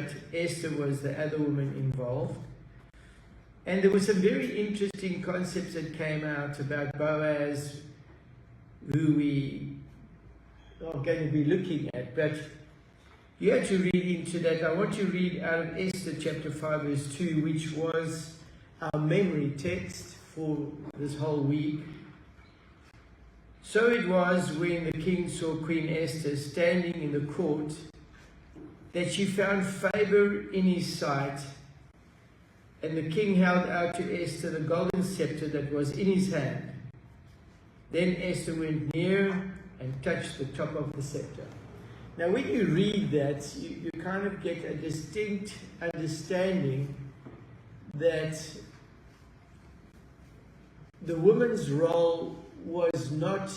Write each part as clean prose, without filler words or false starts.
but Esther was the other woman involved. And there were some very interesting concepts that came out about Boaz, who we are going to be looking at. But you have to read into that. I want to read out of Esther chapter 5 verse 2, which was our memory text for this whole week. So it was when the king saw Queen Esther standing in the court that she found favor in his sight. And the king held out to Esther the golden scepter that was in his hand. Then Esther went near and touched the top of the scepter. Now when you read that, you kind of get a distinct understanding that the woman's role was not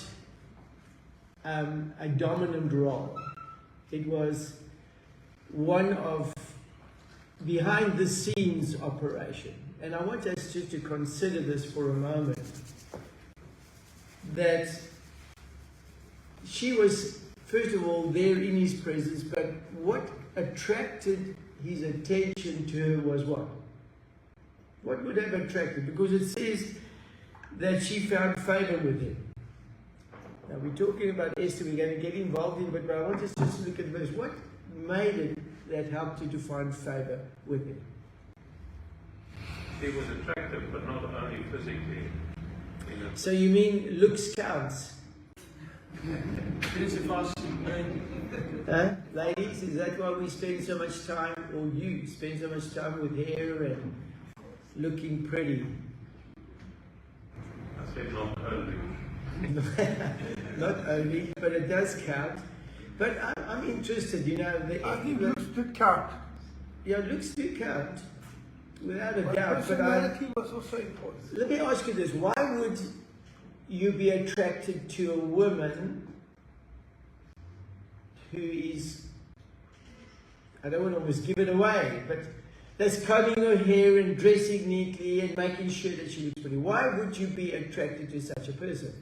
a dominant role. It was one of behind the scenes operation. And I want us just to consider this for a moment, that she was, first of all, there in his presence, but what attracted his attention to her was what? What would have attracted? Because it says that she found favor with him. Now we're talking about Esther, we're going to get involved in it, but I want us just to look at the verse. What made it that helped you to find favor with him? She was attractive, but not only physically. So you mean looks counts? Huh? Ladies, is that why we spend so much time, or you spend so much time with hair and looking pretty? I said not only. Not only, but it does count. But I'm interested, you know. I think looks do count. Yeah, looks do count, without a doubt. Personality was also important. Let me ask you this. Why would you be attracted to a woman who is, I don't want to almost give it away, but that's combing her hair and dressing neatly and making sure that she looks pretty? Why would you be attracted to such a person?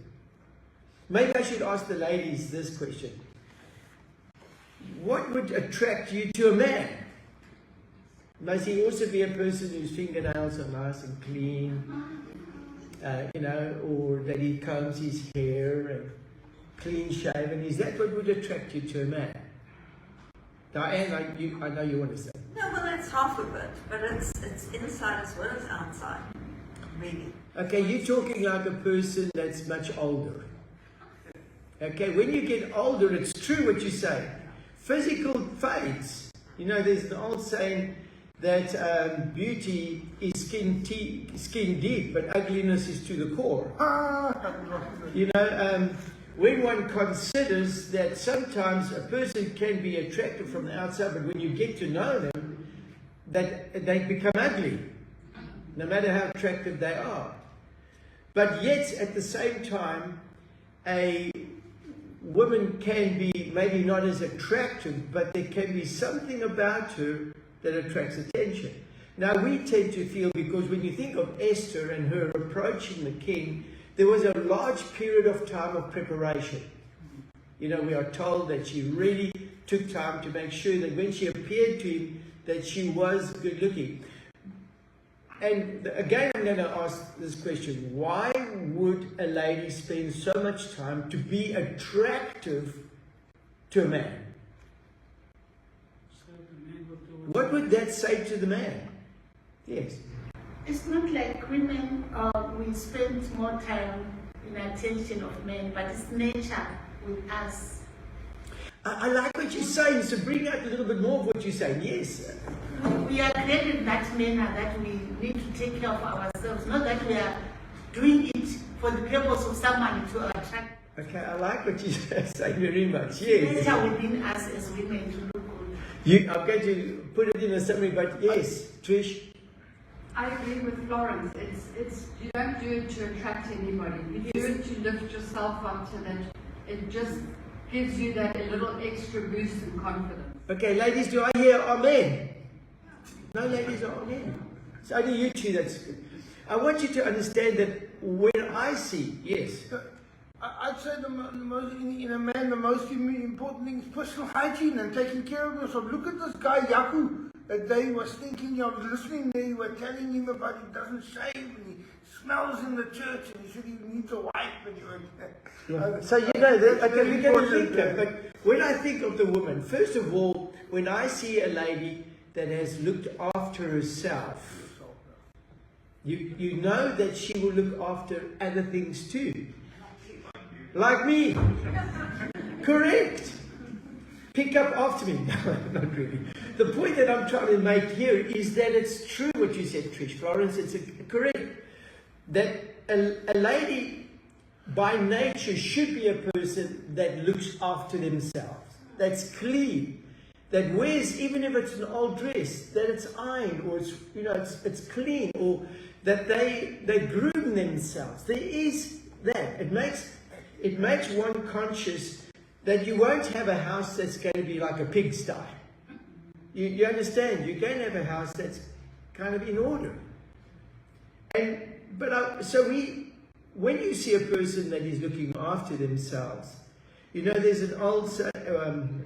Maybe I should ask the ladies this question. What would attract you to a man? Must he also be a person whose fingernails are nice and clean, you know, or that he combs his hair and clean shaven? Is that what would attract you to a man? Diane, I know you want to say. No, well, that's half of it, but it's inside as well as outside, really. Okay, you're talking like a person that's much older. Okay, when you get older, it's true what you say. Physical fades. You know, there's an old saying that beauty is skin deep, but ugliness is to the core. You know, when one considers that sometimes a person can be attractive from the outside, but when you get to know them, that they become ugly, no matter how attractive they are. But yet, at the same time, a woman can be maybe not as attractive, but there can be something about her that attracts attention. Now we tend to feel, because when you think of Esther and her approaching the king, there was a large period of time of preparation. You know, we are told that she really took time to make sure that when she appeared to him, that she was good looking. And again, I'm going to ask this question. Why would a lady spend so much time to be attractive to a man? What would that say to the man? Yes. It's not like women, we spend more time in attention of men, but it's nature with us. I like what you're saying, so bring out a little bit more of what you're saying. Yes. We are created in that manner that we need to take care of ourselves, not that we are doing it for the purpose of someone to attract. Okay, I like what you're saying very much. Yes. Nature within us as women to look good. I'm going to put it in a summary, but yes, Trish. I agree with Florence. It's you don't do it to attract anybody. You do it to lift yourself up, so that it just gives you that little extra boost in confidence. Okay, ladies, do I hear amen? No, ladies, amen. It's only you two that's good. I want you to understand that when I see, yes. I'd say in a man, the most important thing is personal hygiene and taking care of yourself. Look at this guy, Yaku. that day was thinking, I was listening there, you were telling him about he doesn't shave and he smells in the church and he said he needs a wife and he went, So you know, that, okay, very we're going to important, think of, but when I think of the woman, first of all, when I see a lady that has looked after herself, you know that she will look after other things too. Like me. Correct. Pick up after me. No, not really. The point that I'm trying to make here is that it's true what you said, Trish. Florence, it's correct. That a lady by nature should be a person that looks after themselves. That's clean. That wears, even if it's an old dress, that it's ironed or it's, you know, it's clean, or that they groom themselves. There is that. It makes one conscious that you won't have a house that's going to be like a pigsty. You understand? You're going to have a house that's kind of in order. When you see a person that is looking after themselves, you know, there's an old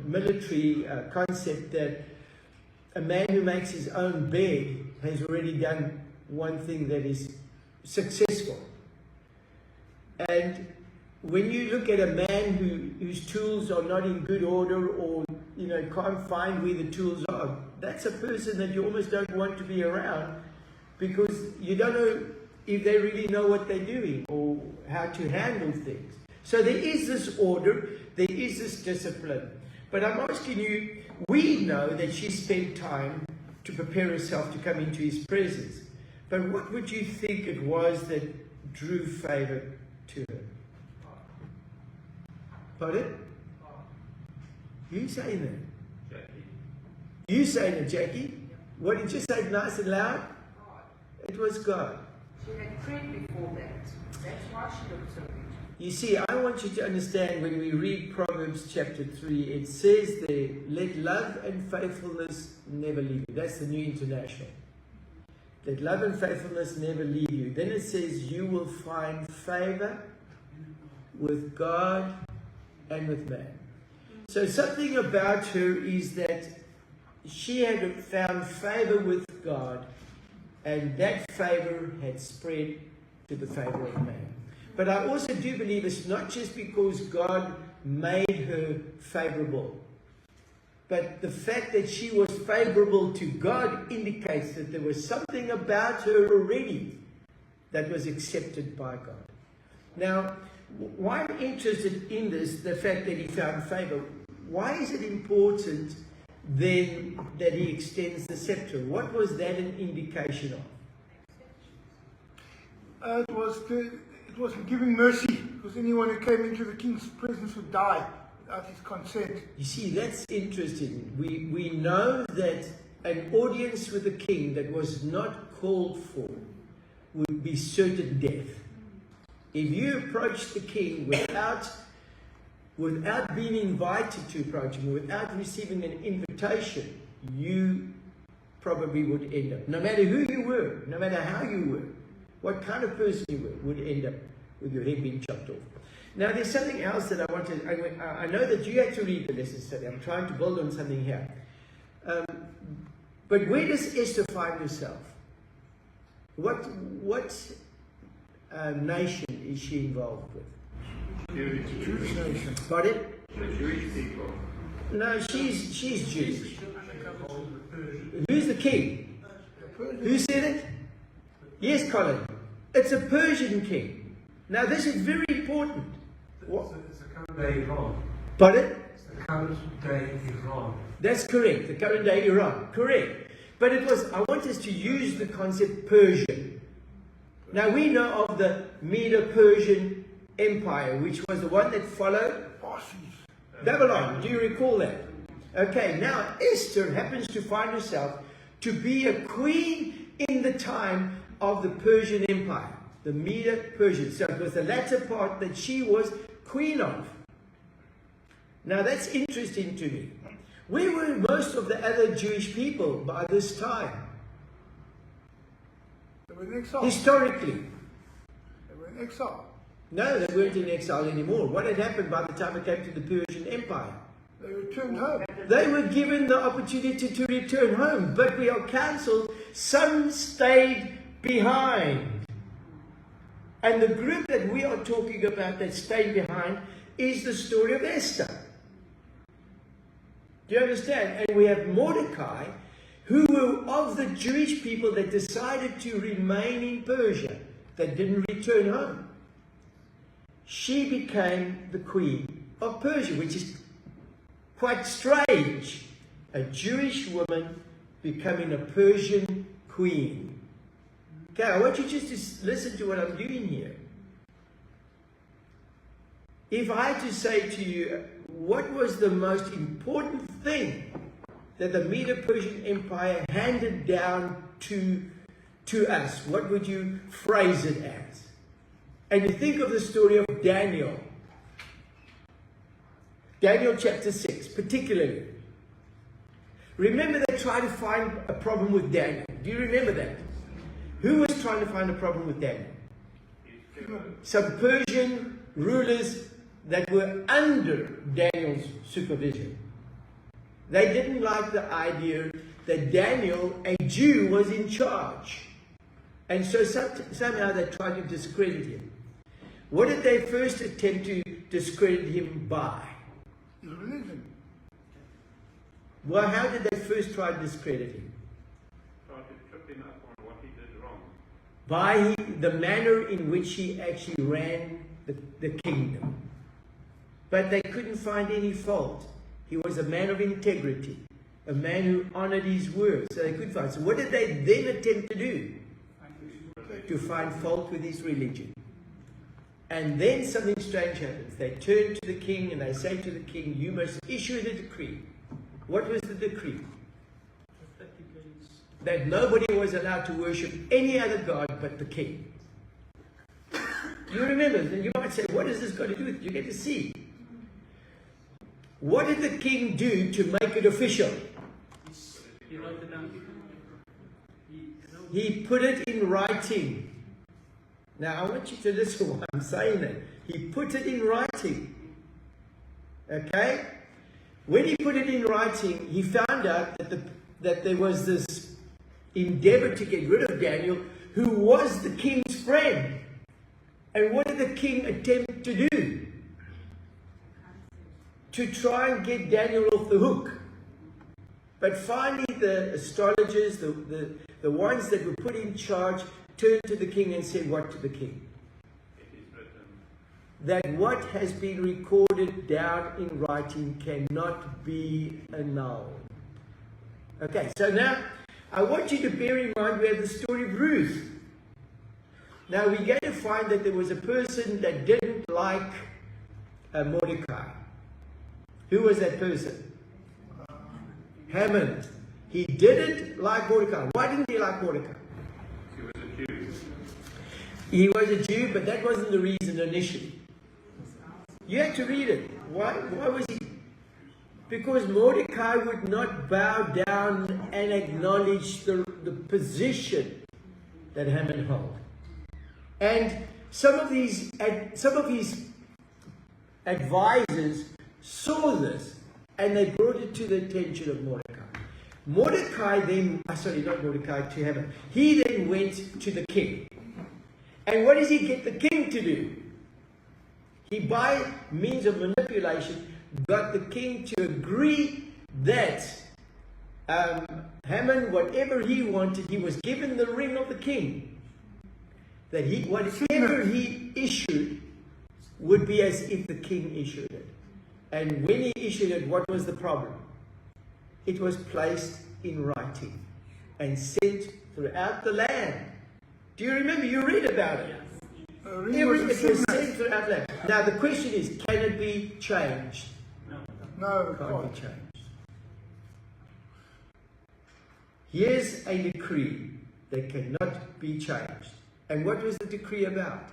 military concept that a man who makes his own bed has already done one thing that is successful. And when you look at a man whose tools are not in good order, or you know, can't find where the tools are, that's a person that you almost don't want to be around, because you don't know if they really know what they're doing or how to handle things. So there is this order, there is this discipline. But I'm asking you, we know that she spent time to prepare herself to come into his presence. But what would you think it was that drew favor to her? Pardon? You saying that? Jackie. You saying it, Jackie? What did you say nice and loud? It was God. She had prayed before that. That's why she looked so good. You see, I want you to understand, when we read Proverbs chapter 3, it says there, let love and faithfulness never leave you. That's the New International. Let love and faithfulness never leave you. Then it says you will find favor with God and with man. So something about her is that she had found favor with God, and that favor had spread to the favor of man. But I also do believe it's not just because God made her favorable, but the fact that she was favorable to God indicates that there was something about her already that was accepted by God. Now, why I'm interested in this, the fact that he found favor, why is it important then that he extends the scepter? What was that an indication of? It was giving mercy, because anyone who came into the king's presence would die without his consent. You see, that's interesting. We know that an audience with the king that was not called for would be certain death. If you approach the king without being invited to approach him, without receiving an invitation, you probably would end up, no matter who you were, no matter how you were, what kind of person you were, would end up with your head being chopped off. Now, there's something else that I wanted. I know that you had to read the lesson study. I'm trying to build on something here. But where does Esther find herself? What nation is she involved with? Jewish nation. Pardon? The Jewish people. No, she's Jewish. Who's the king? Who said it? Yes, Colin. It's a Persian king. Now, this is very important. What? It's the current day Iran. Pardon? It's the current day Iran. That's correct. The current day Iran. Correct. But it was, I want us to use the concept Persian. Now, we know of the Medo-Persian Empire, which was the one that followed Babylon. Do you recall that? Okay, now Esther happens to find herself to be a queen in the time of the Persian Empire, the Medo-Persian. So it was the latter part that she was queen of. Now that's interesting to me. Where were most of the other Jewish people by this time? They were in exile. Historically. They were in exile. No, they weren't in exile anymore. What had happened by the time it came to the Persian Empire? They returned home. They were given the opportunity to return home, but we are counseled, some stayed behind. And the group that we are talking about that stayed behind is the story of Esther. Do you understand? And we have Mordecai, who were of the Jewish people that decided to remain in Persia, that didn't return home. She became the queen of Persia, which is quite strange. A Jewish woman becoming a Persian queen. Okay, I want you just to listen to what I'm doing here. If I had to say to you, what was the most important thing that the Medo-Persian Empire handed down to us, what would you phrase it as? And you think of the story of Daniel. Daniel chapter 6, particularly. Remember they tried to find a problem with Daniel. Do you remember that? Who was trying to find a problem with Daniel? Some Persian rulers that were under Daniel's supervision. They didn't like the idea that Daniel, a Jew, was in charge. And so somehow they tried to discredit him. What did they first attempt to discredit him by? His religion. Well, how did they first try to discredit him? Tried to trip him up on what he did wrong. By the manner in which he actually ran the kingdom. But they couldn't find any fault. He was a man of integrity, a man who honored his word. So they could find. So what did they then attempt to do? To find fault with his religion. And then something strange happens. They turn to the king and they say to the king, you must issue the decree. What was the decree? That nobody was allowed to worship any other god but the king. You remember, you might say, what has this got to do with it? You get to see. What did the king do to make it official? He wrote it down. He put it in writing. Now, I want you to listen to what I'm saying there. He put it in writing. Okay? When he put it in writing, he found out that there was this endeavor to get rid of Daniel, who was the king's friend. And what did the king attempt to do? To try and get Daniel off the hook. But finally, the astrologers, the ones that were put in charge, turned to the king and said what to the king? It is written. That what has been recorded down in writing cannot be annulled. Okay, so now I want you to bear in mind we have the story of Ruth. Now we're going to find that there was a person that didn't like Mordecai. Who was that person? Haman. He didn't like Mordecai. Why didn't he like Mordecai? He was a Jew. He was a Jew, but that wasn't the reason initially. You had to read it. Why was he? Because Mordecai would not bow down and acknowledge the position that Haman held. And some of his advisors saw this and they brought it to the attention of Mordecai. Mordecai then, not Mordecai, to Haman. He then went to the king. And what does he get the king to do? He, by means of manipulation, got the king to agree that Haman, whatever he wanted, he was given the ring of the king. That whatever he issued would be as if the king issued it. And when he issued it, what was the problem? It was placed in writing and sent throughout the land. Do you remember? You read about it. It was sent throughout the land. Now the question is, can it be changed? No, it Can't be changed. Here's a decree that cannot be changed. And what was the decree about?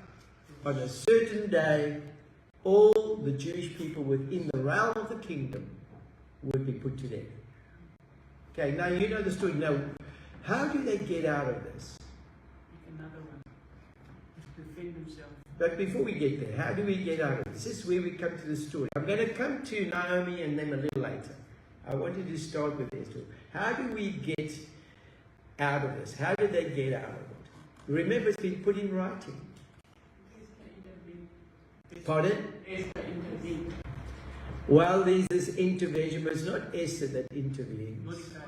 On a certain day, all the Jewish people within the realm of the kingdom would be put to death. Okay, now you know the story. Now, how do they get out of this? Another one. Defend himself. But before we get there, how do we get out of it? This is where we come to the story. I'm going to come to Naomi and then a little later. I wanted to start with Esther. How do we get out of this? How did they get out of it? Remember, it's been put in writing. Pardon? Esther intervened. Well, there's this intervention, but it's not Esther that intervenes. Mordecai.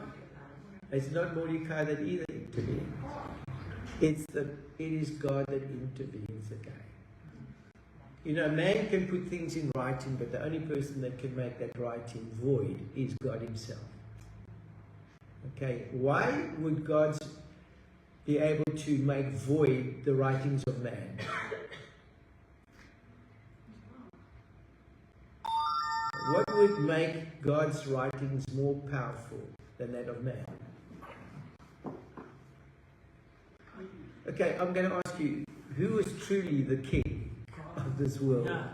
It's not Mordecai that either intervenes. It is God that intervenes again. You know, man can put things in writing, but the only person that can make that writing void is God himself. Okay, why would God be able to make void the writings of man? What would make God's writings more powerful than that of man? Okay, I'm going to ask you, who is truly the king of this world? Yeah.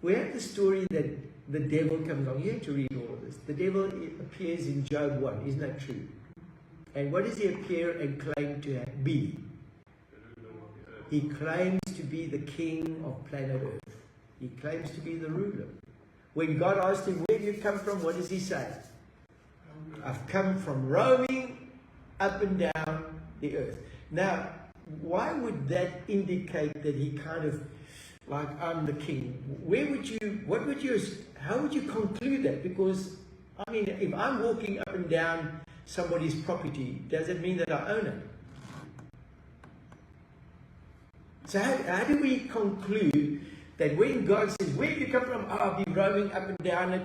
We have the story that the devil comes along. You have to read all of this. The devil appears in Job 1, isn't that true? And what does he appear and claim to be? He claims to be the king of planet Earth. He claims to be the ruler. When God asked him, where do you come from? What does he say? I've come from roaming up and down the earth. Now, why would that indicate that he kind of, like, I'm the king? How would you conclude that? Because, I mean, if I'm walking up and down somebody's property, does it mean that I own it? So how do we conclude that when God says, where do you come from? Oh, I've been roaming up and down it,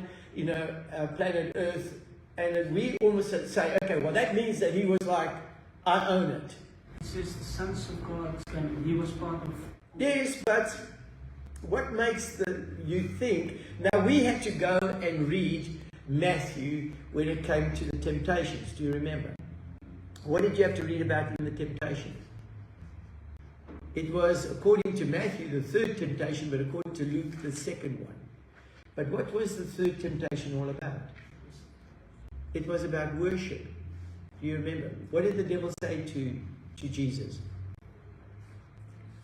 planet Earth. And then we almost say, okay, well, that means that he was like, I own it. It says the sons of God came. He was part of. Yes, but what makes you think? Now, we had to go and read Matthew when it came to the temptations. Do you remember? What did you have to read about in the temptations? It was, according to Matthew, the third temptation, but according to Luke, the second one. But what was the third temptation all about? It was about worship. Do you remember? What did the devil say to Jesus?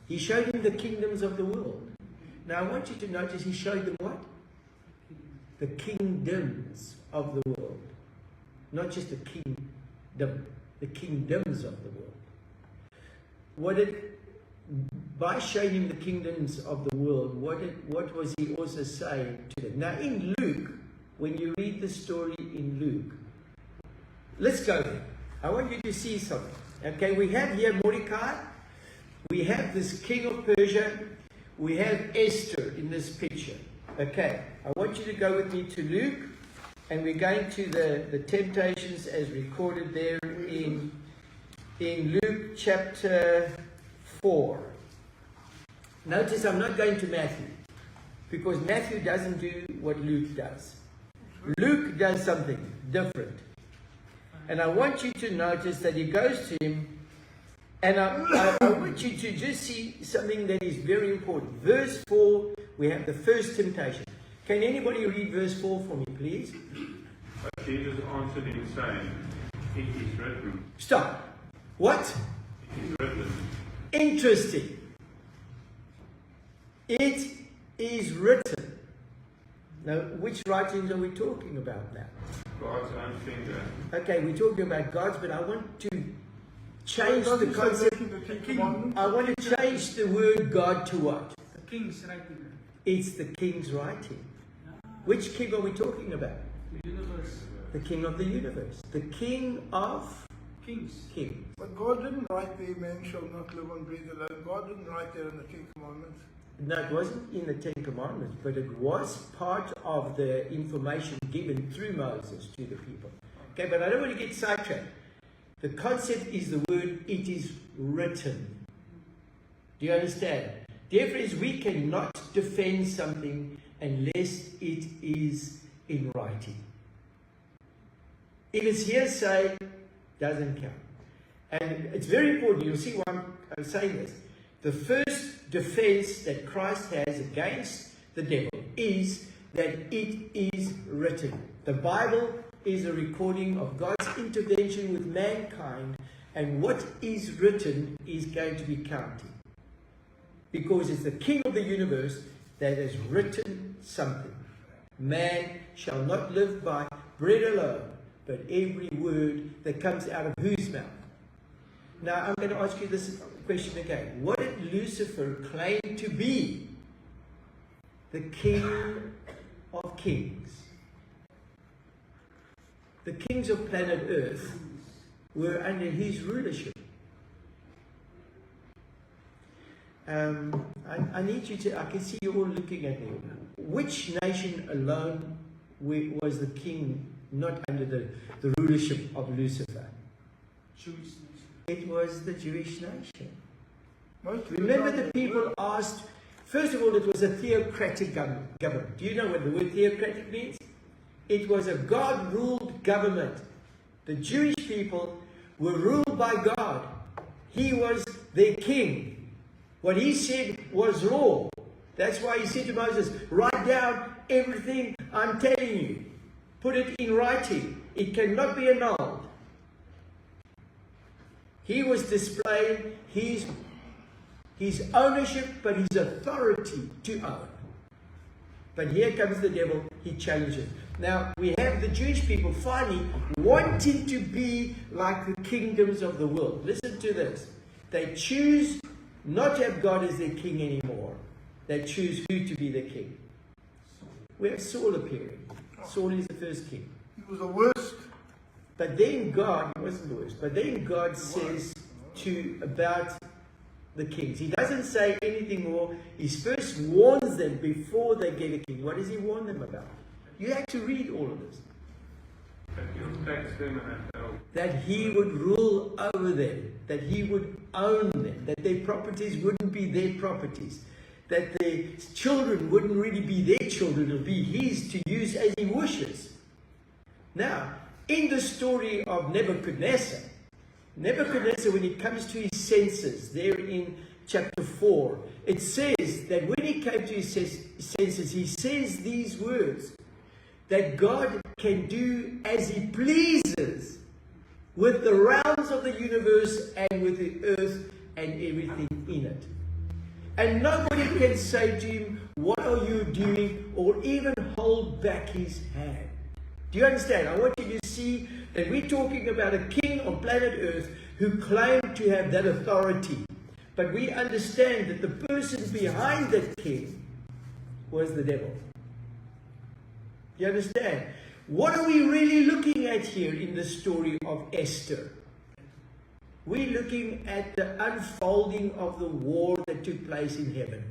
He showed him the kingdoms of the world. Now I want you to notice he showed them what? The kingdoms of the world. Not just the kingdom, the kingdoms of the world. By showing him the kingdoms of the world, what was he also saying to them? Now in Luke, when you read the story in Luke, let's go there. I want you to see something. Okay, we have here Mordecai. We have this king of Persia. We have Esther in this picture. Okay, I want you to go with me to Luke. And we're going to the temptations as recorded there in Luke chapter 4. Notice I'm not going to Matthew. Because Matthew doesn't do what Luke does. Luke does something different. And I want you to notice that he goes to him, and I want you to just see something that is very important. Verse 4, we have the first temptation. Can anybody read verse 4 for me, please? But Jesus answered him, saying, it is written. Stop. What? It is written. Interesting. It is written. Now, which writings are we talking about now? God's own finger. Okay, we're talking about God's, but I want to change the concept. I want to change the word God to what? The king's writing. It's the king's writing. Which king are we talking about? The universe. The king of the universe. The king of Kings. kings. But God didn't write there, man shall not live on bread alone. God didn't write there in the Ten Commandments. No, it wasn't in the Ten Commandments, but it was part of the information given through Moses to the people. Okay, but I don't want to get sidetracked. The concept is the word, it is written. Do you understand? Therefore, we cannot defend something unless it is in writing. If it's hearsay, doesn't count. And it's very important. You'll see why I'm saying this. The first defense that Christ has against the devil is that it is written. The Bible is a recording of God's intervention with mankind, and what is written is going to be counted. because it's the King of the universe that has written something. Man shall not live by bread alone, but every word that comes out of whose mouth? Now, I'm going to ask you this question again. What did Lucifer claim to be? The King of Kings. The kings of planet Earth were under his rulership. I need you to, I can see you all looking at me. Which nation alone was the king not under the rulership of Lucifer? Jewish nation. It was the Jewish nation. Most of Remember time the people asked, first of all, it was a theocratic government. Do you know what the word theocratic means? It was a God-ruled government. The Jewish people were ruled by God. He was their king. What he said was law. That's why he said to Moses, write down everything I'm telling you. Put it in writing. It cannot be annulled. He was displaying his ownership, but his authority to own. But here comes the devil, he changes. Now, we have the Jewish people finally wanting to be like the kingdoms of the world. Listen to this. They choose not to have God as their king anymore. They choose who to be their king. We have Saul appearing. Saul is the first king. he was the worst. But then God, he wasn't the worst, but then God says about the kings. He doesn't say anything more. He first warns them before they get a king. What does he warn them about? You have to read all of this. That you'll tax them and hell. That he would rule over them, that he would own them, that their properties wouldn't be their properties, that their children wouldn't really be their children, it'll be his to use as he wishes. Now, in the story of Nebuchadnezzar, when he comes to his senses, there in chapter 4, it says that when he came to his senses, he says these words, that God can do as he pleases with the realms of the universe and with the earth and everything in it. And nobody can say to him, what are you doing, or even hold back his hand. Do you understand? I want you to see that we're talking about a king on planet Earth who claimed to have that authority. But we understand that the person behind that king was the devil. You understand? What are we really looking at here in the story of Esther? We're looking at the unfolding of the war that took place in heaven.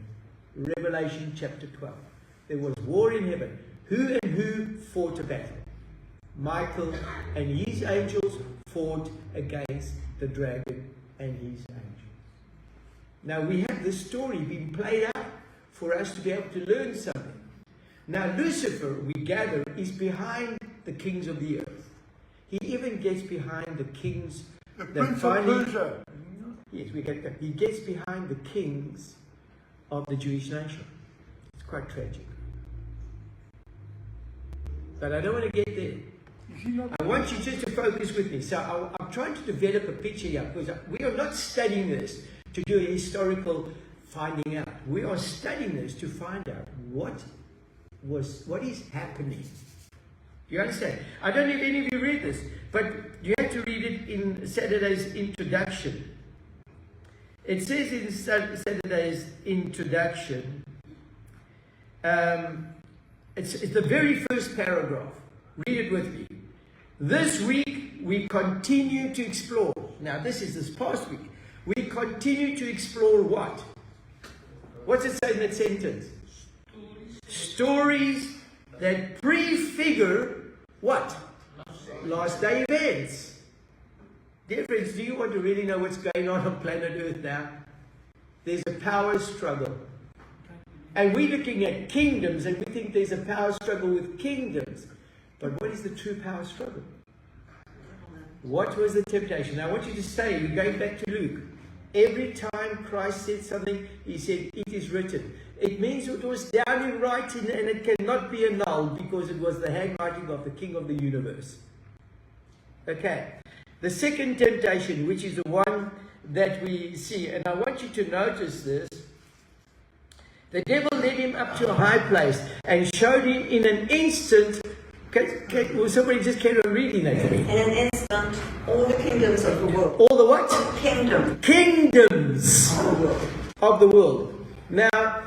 Revelation chapter 12. There was war in heaven. Who and who fought a battle? Michael and his angels fought against the dragon and his angels. Now we have this story being played out for us to be able to learn something. Now Lucifer, we gather, is behind the kings of the earth. He even gets behind the kings The that Prince of finally... Persia. Yes, we get that. He gets behind the kings of the Jewish nation. It's quite tragic. But I don't want to get there. Is he not? I want you just to focus with me. So I'm trying to develop a picture here, because we are not studying this to do a historical finding out. We are studying this to find out what is happening. Do you understand? I don't know if any of you read this, but you have to read it in Saturday's introduction. It says in Saturday's introduction, it's the very first paragraph. Read it with me. This week we continue to explore. Now this past week. We continue to explore what? What's it say in that sentence? Stories that prefigure what? Last day events. Dear friends, do you want to really know what's going on planet Earth now? There's a power struggle. And we're looking at kingdoms, and we think there's a power struggle with kingdoms. But what is the true power struggle? What was the temptation? Now I want you to say, we're going back to Luke. Every time Christ said something, he said, it is written. It means it was down in writing and it cannot be annulled because it was the handwriting of the King of the universe. Okay. The second temptation, which is the one that we see, and I want you to notice this, The devil led him up to a high place and showed him in an instant. Will somebody just carry on reading that for me? In an instant, all the kingdoms of the world. All the what? Kingdoms of the world. Now,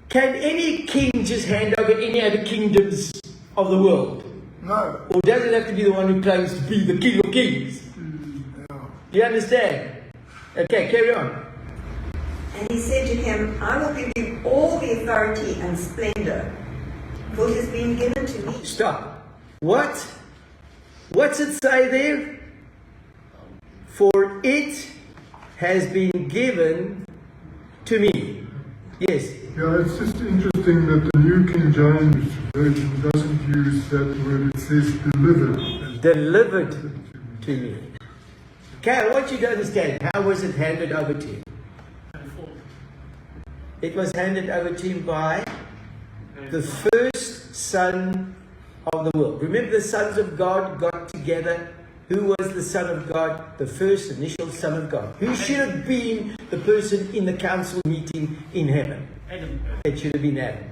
can any king just hand over any other kingdoms of the world? No. Or does it have to be the one who claims to be the King of Kings? No. Do you understand? Okay, carry on. And he said to him, I will give you all the authority and splendor, for it has been given to me. Stop. What? What's it say there? For it has been given to me. Yes. Yeah, it's just interesting that the New King James Version doesn't use that word. It says delivered. Delivered to me. Okay, I want you to understand. How was it handed over to him? It was handed over to him by the first son of the world. Remember, the sons of God got together. Who was the son of God? The first initial son of God. Who should have been the person in the council meeting in heaven? Adam. It should have been Adam.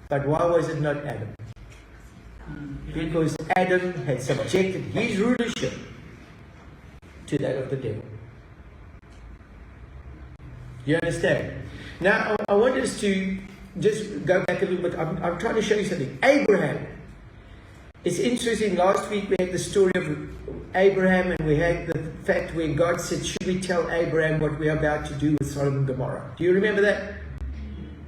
But why was it not Adam? Because Adam had subjected his rulership to that of the devil. You understand? Now, I want us to just go back a little bit. I'm trying to show you something. Abraham. It's interesting. Last week we had the story of Abraham, and we had the fact where God said, should we tell Abraham what we're about to do with Sodom and Gomorrah? Do you remember that?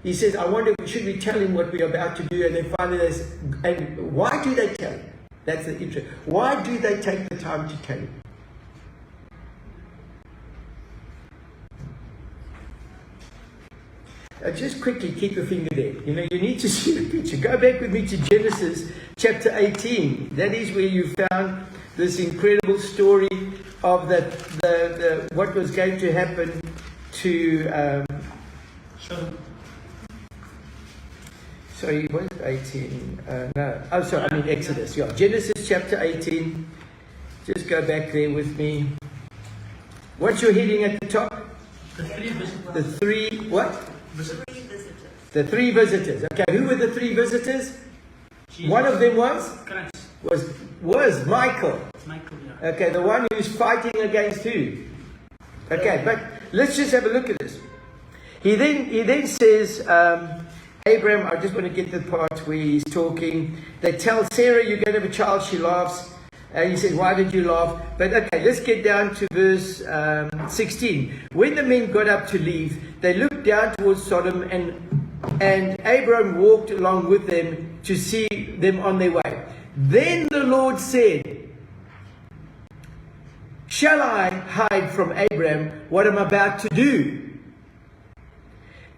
He says, I wonder, should we tell him what we're about to do? And then finally there's, and why do they tell him? That's the interest. Why do they take the time to tell him? Just quickly keep your finger there. You know, you need to see the picture. Go back with me to Genesis chapter 18. That is where you found this incredible story of the what was going to happen to. Sorry, what is 18? No. Oh, sorry, I mean Exodus. Yeah, Genesis chapter 18. Just go back there with me. What's your heading at the top? The three visitors. The three what? Three visitors. The three visitors. Okay, who were the three visitors? Jesus. One of them was Christ. was Michael. Michael, yeah. Okay, the one who's fighting against who? Okay, but let's just have a look at this. He then says, Abraham, I just want to get the part where he's talking. They tell Sarah, you're going to have a child. She laughs. And he says, why did you laugh? But okay, let's get down to verse 16. When the men got up to leave, they looked down towards Sodom, and Abraham walked along with them to see them on their way. Then the Lord said, shall I hide from Abraham what I'm about to do?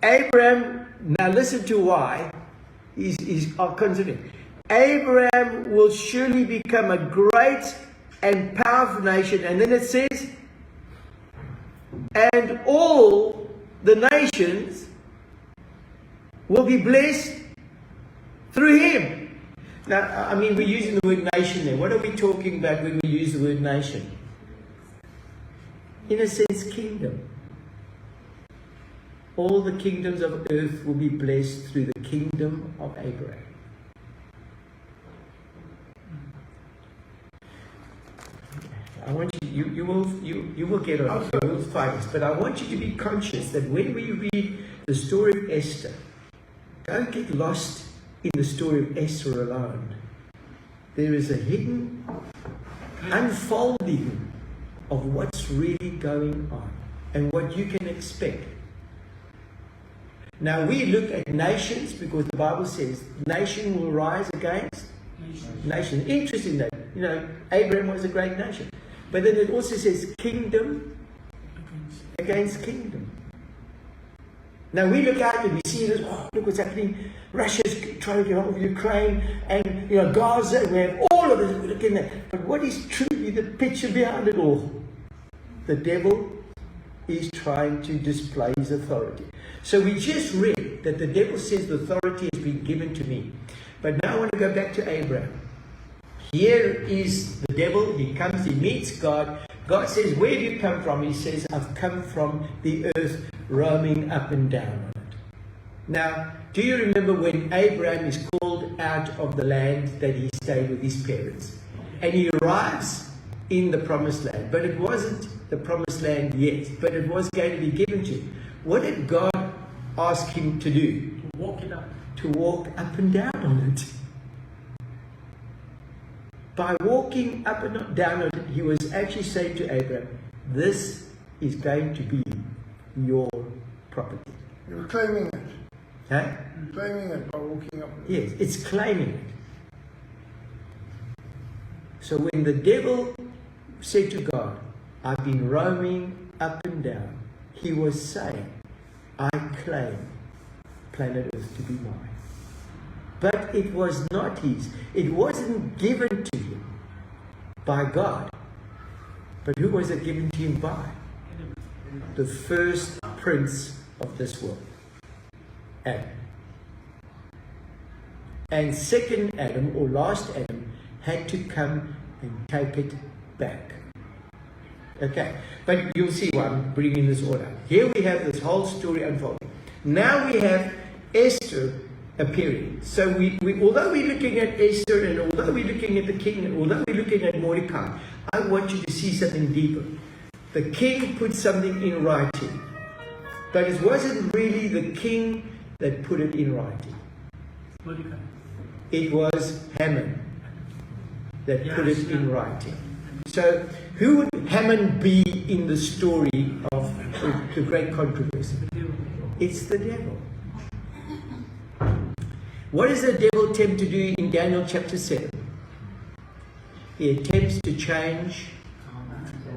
Abraham, now listen to why he's considering. Abraham will surely become a great and powerful nation. And then it says, and all the nations will be blessed through him. Now, I mean, we're using the word nation there. What are we talking about when we use the word nation? In a sense, kingdom. All the kingdoms of earth will be blessed through the kingdom of Abraham. I want you will get on it, you will fight this, but I want you to be conscious that when we read the story of Esther, don't get lost in the story of Esther alone. There is a hidden unfolding of what's really going on and what you can expect. Now we look at nations because the Bible says nation will rise against nation. Interesting that, you know, Abraham was a great nation. But then it also says kingdom against kingdom. Now we look out and we see this, oh, look what's happening. Russia's trying to get hold of Ukraine and, you know, Gaza, and we have all of this. We look in there. But what is truly the picture behind it all? The devil is trying to display his authority. So we just read that the devil says the authority has been given to me. But now I want to go back to Abraham. Here is the devil. He comes, he meets God. God says, where do you come from? He says, I've come from the earth, roaming up and down on it. Now, do you remember when Abraham is called out of the land that he stayed with his parents? And he arrives in the promised land, but it wasn't the promised land yet, but it was going to be given to him. What did God ask him to do? To walk it up. To walk up and down on it. By walking up and down on it, he was actually saying to Abraham, this is going to be your property. You're claiming it. Huh? You're claiming it by walking up. Yes, it's claiming it. So when the devil said to God, I've been roaming up and down, he was saying, I claim planet Earth to be mine. But it was not his. It wasn't given to him by God. But who was it given to him by? The first prince of this world, Adam. And second Adam, or last Adam, had to come and take it back. Okay, but you'll see why I'm bringing this all out. Here we have this whole story unfolding. Now we have Esther appearing. So we although we're looking at Esther, and although we're looking at the king, and although we're looking at Mordecai, I want you to see something deeper. The king put something in writing, but it wasn't really the king that put it in writing. Mordecai. It was Haman that put it in writing. So who would Haman be in the story of the great controversy? It's the devil. What does the devil attempt to do in Daniel chapter 7? He attempts to change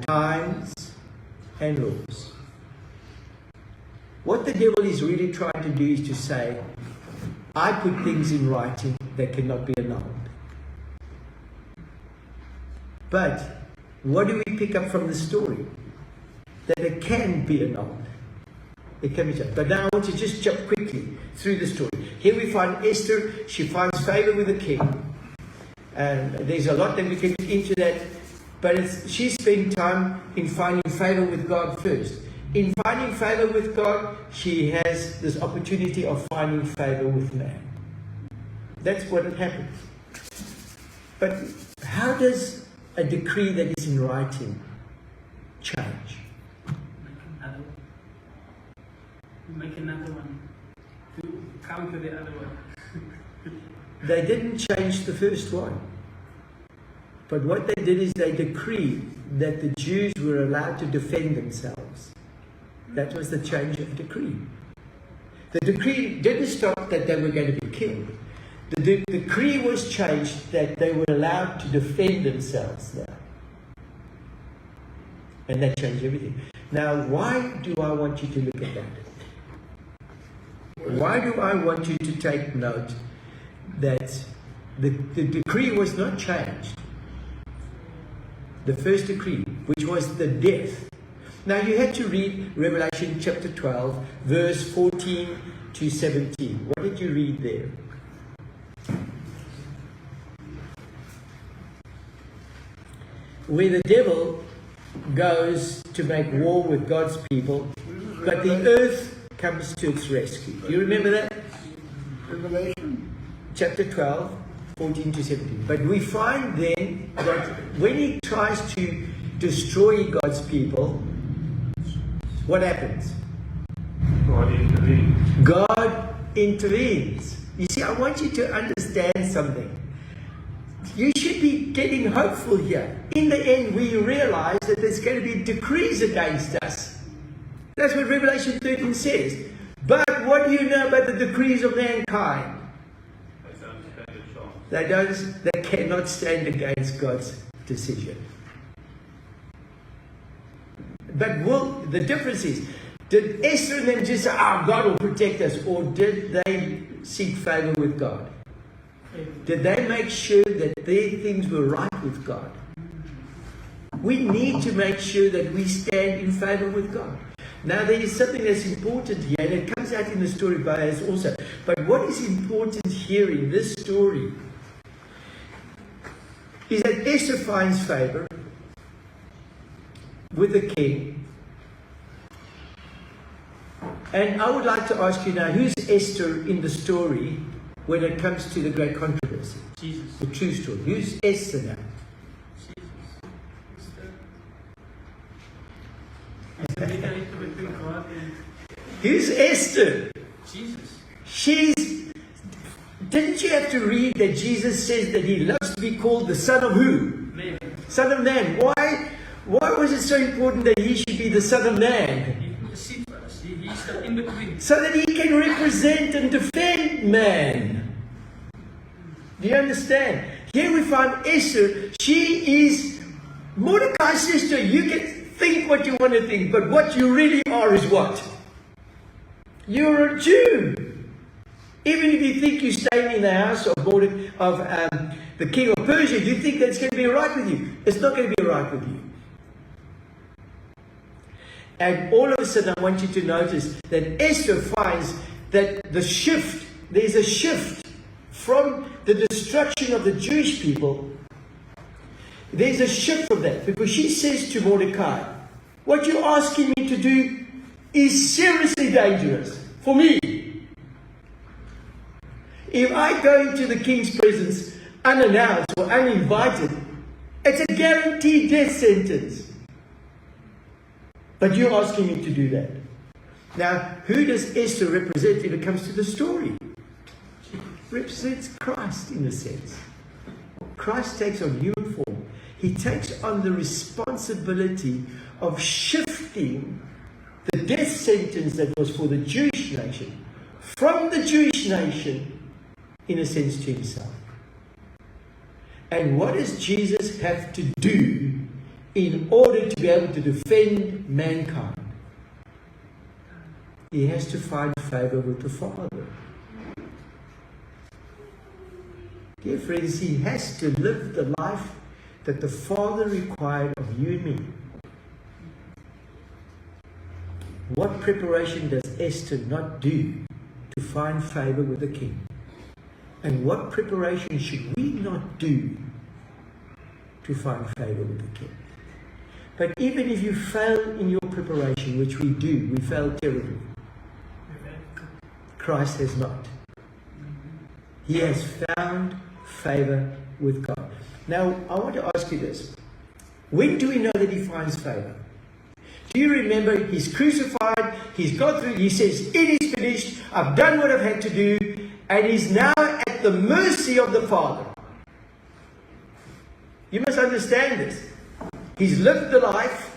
times and laws. What the devil is really trying to do is to say, I put things in writing that cannot be annulled. But what do we pick up from the story? That it can be annulled. It can be changed. But now I want to just jump quickly through the story. Here we find Esther. She finds favor with the king. And there's a lot that we can get into that. But she spent time in finding favor with God first. In finding favor with God, she has this opportunity of finding favor with man. That's what happens. But how does a decree that is in writing change? Make another one to counter the other one. They didn't change the first one. But what they did is they decreed that the Jews were allowed to defend themselves. That was the change of decree. The decree didn't stop that they were going to be killed. The decree was changed that they were allowed to defend themselves now. And that changed everything. Now, why do I want you to look at that? Why do I want you to take note that the decree was not changed? The first decree, which was the death. Now you had to read Revelation chapter 12, verse 14 to 17. What did you read there? Where the devil goes to make war with God's people, but the earth comes to its rescue. Do you remember that? Revelation chapter 12, 14 to 17. But we find then that when he tries to destroy God's people, what happens? God intervenes. God intervenes. You see, I want you to understand something. You should be getting hopeful here. In the end, we realize that there's going to be decrees against us. That's what Revelation 13 says. But what do you know about the decrees of mankind? They cannot stand against God's decision. But the difference is, did Esther and them just say, God will protect us? Or did they seek favor with God? Did they make sure that their things were right with God? We need to make sure that we stand in favor with God. Now there is something that's important here, and it comes out in the story of Boaz also. But what is important here in this story is that Esther finds favor with the king. And I would like to ask you now, who's Esther in the story when it comes to the great controversy? Jesus. The true story. Who's Esther now? Who's Esther? Jesus. Didn't you have to read that Jesus says that he loves to be called the Son of who? Man. Son of Man. Why was it so important that he should be the Son of Man? He put the seed for us. He's the in between. So that he can represent and defend man. Do you understand? Here we find Esther. She is Mordecai's sister. You can think what you want to think, but what you really are is what? You're a Jew. Even if you think you're staying in the house of the king of Persia, you think that's going to be right with you. It's not going to be right with you. And all of a sudden I want you to notice that Esther finds that there's a shift from the destruction of the Jewish people. There's a shift from that, because she says to Mordecai, what you're asking me to do is seriously dangerous for me. If I go into the king's presence unannounced or uninvited, it's a guaranteed death sentence. But you're asking me to do that. Now, who does Esther represent if it comes to the story? She represents Christ in a sense. Christ takes on human form. He takes on the responsibility of shifting the death sentence that was for the Jewish nation from the Jewish nation, in a sense, to himself. And what does Jesus have to do in order to be able to defend mankind? He has to find favor with the Father. Dear friends, he has to live the life that the Father required of you and me. What preparation does Esther not do to find favor with the king? And what preparation should we not do to find favor with the king? But even if you fail in your preparation, which we do, we fail terribly. Christ has not. He has found favor with God. Now, I want to ask you this. When do we know that he finds favor? Do you remember he's crucified, he's got through, he says, it is finished, I've done what I've had to do, and he's now at the mercy of the Father. You must understand this. He's lived the life,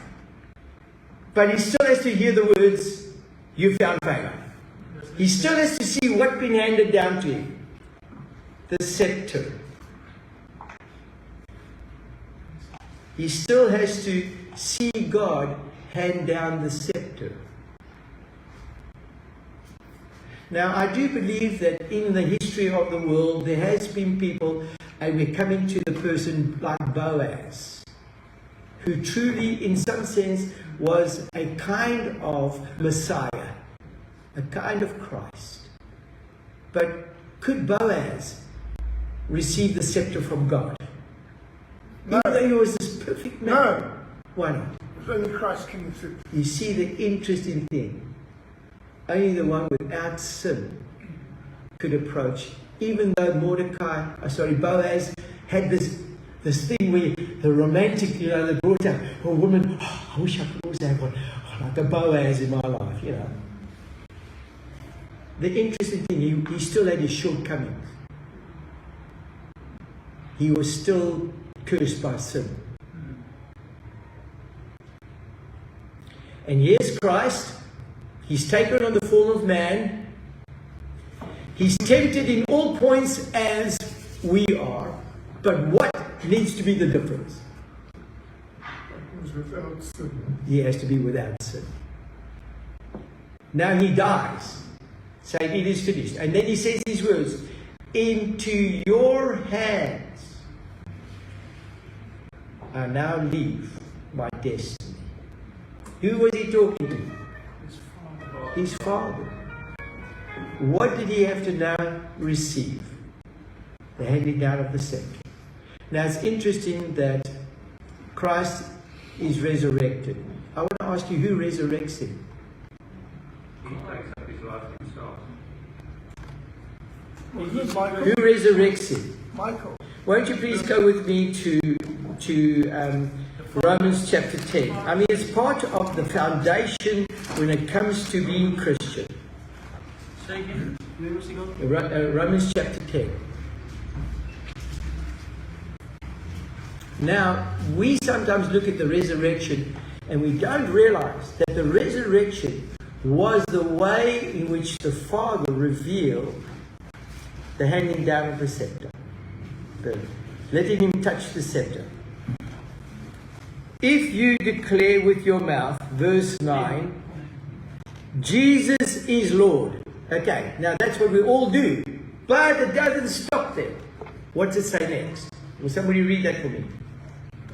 but he still has to hear the words, you found favor. He still has to see what's been handed down to him. The scepter. He still has to see God hand down the scepter. Now, I do believe that in the history of the world, there has been people, and we're coming to the person like Boaz, who truly, in some sense, was a kind of Messiah, a kind of Christ. But could Boaz receive the scepter from God? No. Even though he was this perfect man. No. Why not? It's only Christ can accept. You see the interesting thing. Only the one without sin could approach. Even though Boaz had this thing where the romantic, they brought out a woman, I wish I could also have one, like a Boaz in my life, The interesting thing, he still had his shortcomings. He was still cursed by sin. And yes, Christ, he's taken on the form of man. He's tempted in all points as we are. But what needs to be the difference? It was without sin. He has to be without sin. Now he dies, saying it is finished. And then he says these words, into your hands I now leave my destiny. Who was he talking to? His Father. What did he have to now receive? The handing down of the scepter. Now it's interesting that Christ is resurrected. I want to ask you, who resurrects him? He takes up his life himself. Wasn't it Michael? Who resurrects him? Michael. Won't you please go with me to Romans chapter 10? I mean, it's part of the foundation when it comes to being Christian. Say again. Where was he going? Romans chapter 10. Now, we sometimes look at the resurrection and we don't realize that the resurrection was the way in which the Father revealed the handing down of the scepter. Letting him touch the scepter. If you declare with your mouth, verse 9, Jesus is Lord. Okay, now that's what we all do. But it doesn't stop there. What does it say next? Will somebody read that for me?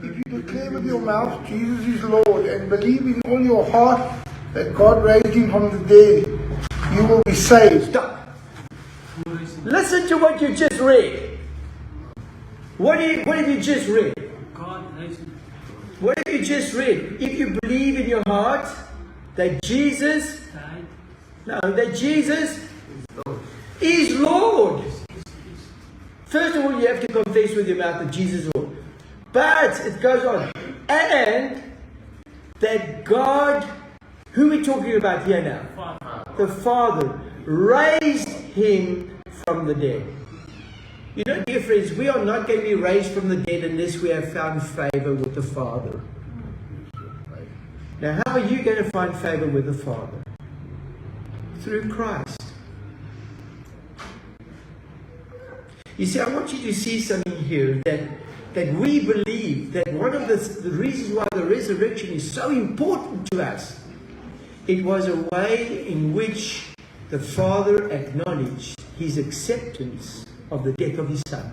If you declare with your mouth Jesus is Lord and believe in all your heart that God raised him from the dead, you will be saved. Stop. Listen to what you just read. What have you just read? God raised him. What have you just read? If you believe in your heart that Jesus, that Jesus is Lord. First of all, you have to confess with your mouth that Jesus is Lord. But it goes on. And that God, who are we talking about here now? The Father raised him from the dead. You know, dear friends, we are not going to be raised from the dead unless we have found favor with the Father. Now, how are you going to find favor with the Father? Through Christ. You see, I want you to see something here that we believe that one of the reasons why the resurrection is so important to us, it was a way in which the Father acknowledged his acceptance of the death of his Son.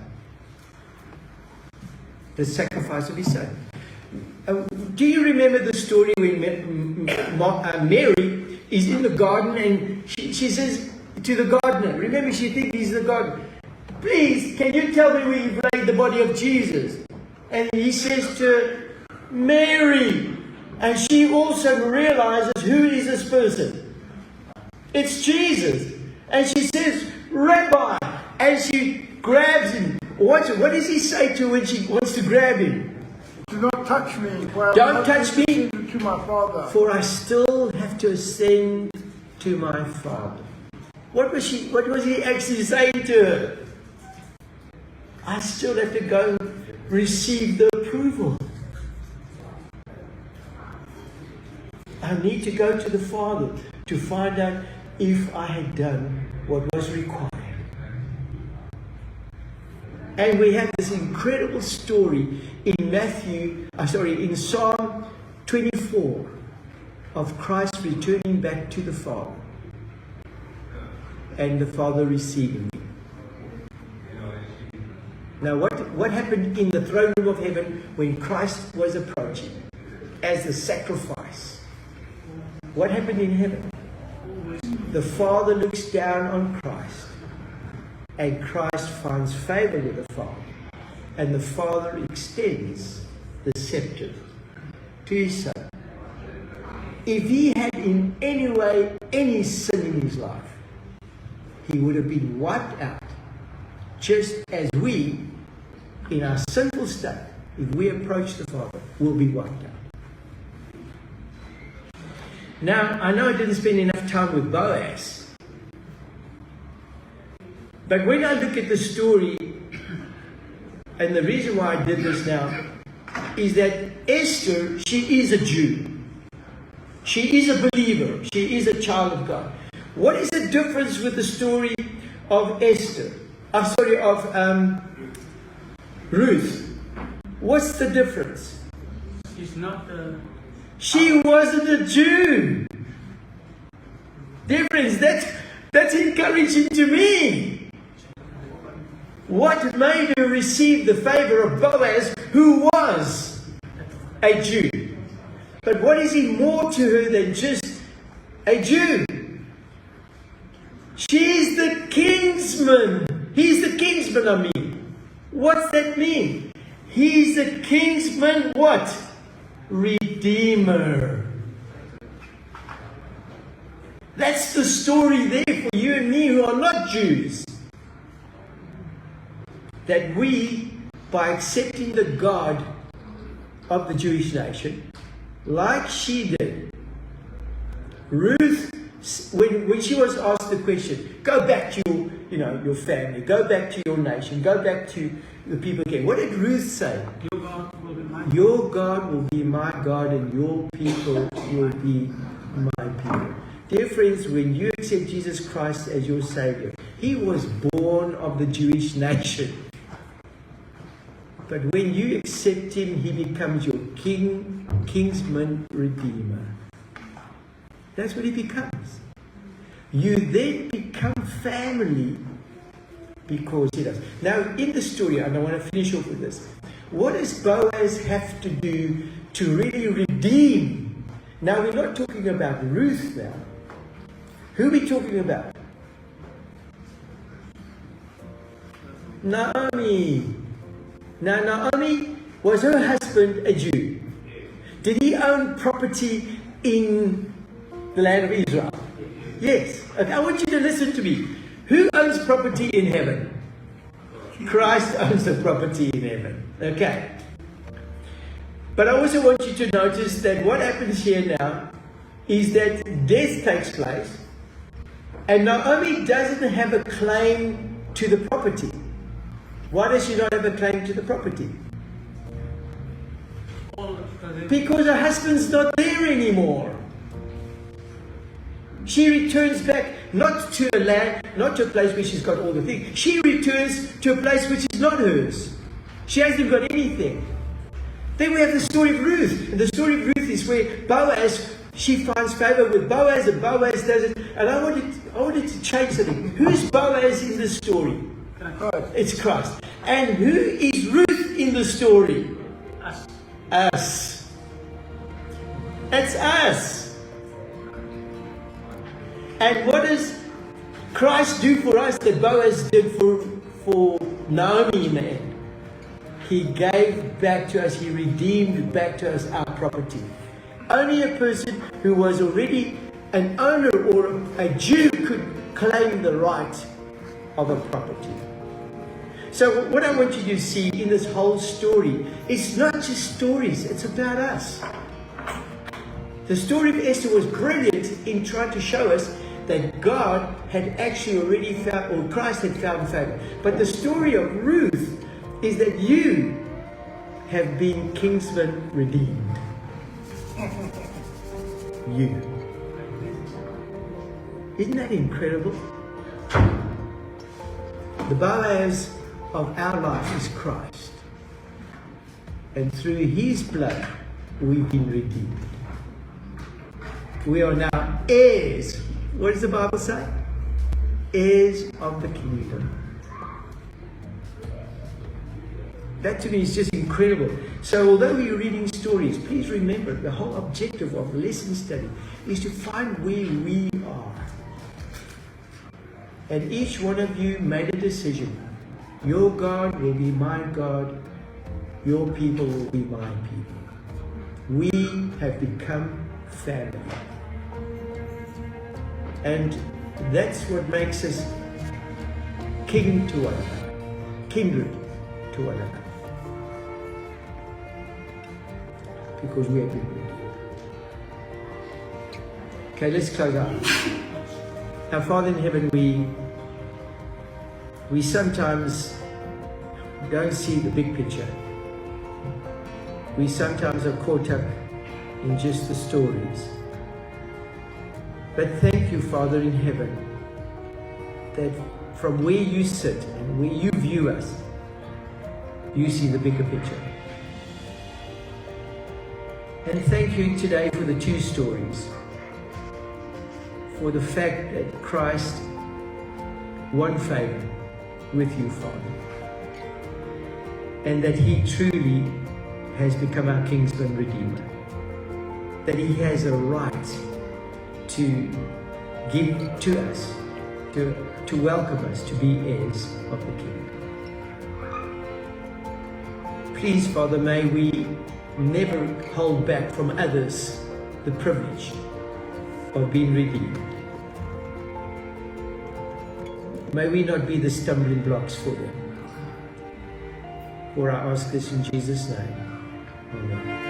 The sacrifice of his Son. Do you remember the story when Mary is in the garden and she says to the gardener, remember she thinks he's the gardener, please, can you tell me where you've laid the body of Jesus? And he says to her, Mary. And she also realizes, who is this person? It's Jesus. And she says, Rabbi. And she grabs him. What does he say to her when she wants to grab him? Do not touch me. For Don't touch me. To my Father. For I still have to ascend to my Father. What was he actually saying to her? I still have to go receive the approval. I need to go to the Father to find out if I had done what was required. And we have this incredible story in Psalm 24 of Christ returning back to the Father and the Father receiving him. Now, what happened in the throne room of heaven when Christ was approaching as the sacrifice? What happened in heaven? The Father looks down on Christ, and Christ finds favor with the Father, and the Father extends the scepter to his Son. If he had in any way any sin in his life, he would have been wiped out, just as we, in our sinful state, if we approach the Father, will be wiped out. Now, I know I didn't spend enough time with Boaz, but when I look at the story, and the reason why I did this now, is that Esther, she is a Jew. She is a believer. She is a child of God. What is the difference with the story of Esther? Of Ruth. What's the difference? She's not She wasn't a Jew. Difference. That's encouraging to me. What made her receive the favor of Boaz, who was a Jew? But what is he more to her than just a Jew? She's the kinsman. He's the kinsman, I mean. What's that mean? He's the kinsman, what? Redeemer. That's the story there for you and me who are not Jews. That we, by accepting the God of the Jewish nation, like she did, Ruth, when she was asked the question, go back to your family, go back to your nation, go back to the people again. What did Ruth say? Your God will be mine. Your God will be my God and your people will be my people. Dear friends, when you accept Jesus Christ as your Savior, He was born of the Jewish nation. But when you accept Him, He becomes your King, Kinsman, Redeemer. That's what He becomes. You then become family because He does. Now, in the story, and I want to finish off with this, what does Boaz have to do to really redeem? Now, we're not talking about Ruth now. Who are we talking about? Naomi. Now, Naomi, was her husband a Jew? Did he own property in the land of Israel? Yes. Okay, I want you to listen to me. Who owns property in heaven? Christ owns the property in heaven. Okay. But I also want you to notice that what happens here now is that death takes place and Naomi doesn't have a claim to the property. Why does she not have a claim to the property? Because her husband's not there anymore. She returns back not to a land, not to a place where she's got all the things. She returns to a place which is not hers. She hasn't got anything. Then we have the story of Ruth. And the story of Ruth is where Boaz, she finds favor with Boaz and Boaz does it. And I wanted to change something. Who's Boaz in the story? Christ. It's Christ. And who is Ruth in the story? Us. Us. That's us. And what does Christ do for us that Boaz did for Naomi in the end? He gave back to us, He redeemed back to us our property. Only a person who was already an owner or a Jew could claim the right of a property. So what I want you to see in this whole story, it's not just stories, it's about us. The story of Esther was brilliant in trying to show us that God had actually already found, or Christ had found favor. But the story of Ruth is that you have been kinsman redeemed. You. Isn't that incredible? The Boaz of our life is Christ. And through His blood, we've been redeemed. We are now heirs. What does the Bible say? Heirs of the kingdom. That to me is just incredible. So although we're reading stories, please remember the whole objective of lesson study is to find where we are. And each one of you made a decision. Your God will be my God. Your people will be my people. We have become family. And that's what makes us kin to one another. Kindred to one another. Because we have been redeemed. Okay, let's close out. Our Father in heaven, we sometimes don't see the big picture. We sometimes are caught up in just the stories. But thank you, Father in heaven, that from where you sit and where you view us, you see the bigger picture. And thank you today for the two stories. For the fact that Christ won favor with you, Father. And that He truly has become our kinsman redeemer. That He has a right to give to us, to welcome us to be heirs of the kingdom. Please, Father, may we never hold back from others the privilege of being redeemed. May we not be the stumbling blocks for them. For I ask this in Jesus' name. Amen.